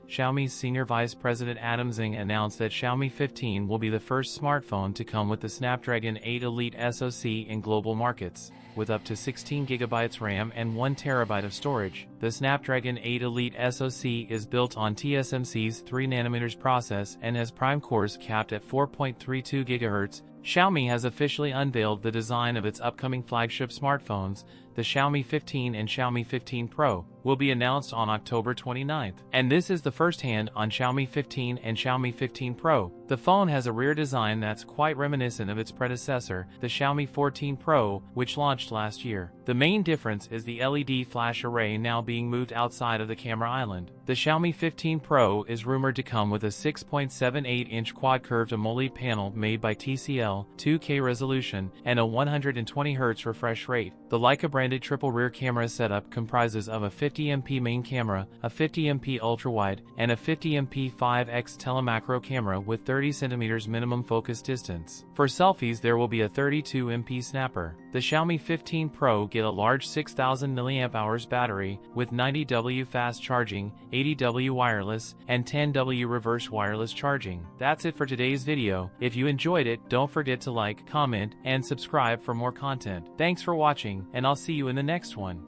Xiaomi's Senior Vice President Adam Zhang announced that Xiaomi 15 will be the first smartphone to come with the Snapdragon 8 Elite SoC in global markets. With up to 16GB RAM and 1TB of storage, the Snapdragon 8 Elite SoC is built on TSMC's 3nm process and has prime cores capped at 4.32 GHz. Xiaomi has officially unveiled the design of its upcoming flagship smartphones. The Xiaomi 15 and Xiaomi 15 Pro will be announced on October 29th. And this is the first hand on Xiaomi 15 and Xiaomi 15 Pro. The phone has a rear design that's quite reminiscent of its predecessor, the Xiaomi 14 Pro, which launched last year. The main difference is the LED flash array now being moved outside of the camera island. The Xiaomi 15 Pro is rumored to come with a 6.78-inch quad-curved AMOLED panel made by TCL, 2K resolution, and a 120Hz refresh rate. The Leica-branded triple rear camera setup comprises of a 50MP main camera, a 50MP ultrawide, and a 50MP 5x telemacro camera with 30cm minimum focus distance. For selfies, there will be a 32MP snapper. The Xiaomi 15 Pro get a large 6000 mAh battery with 90W fast charging, 80W wireless, and 10W reverse wireless charging. That's it for today's video. If you enjoyed it, don't forget to like, comment, and subscribe for more content. Thanks for watching, and I'll see you in the next one.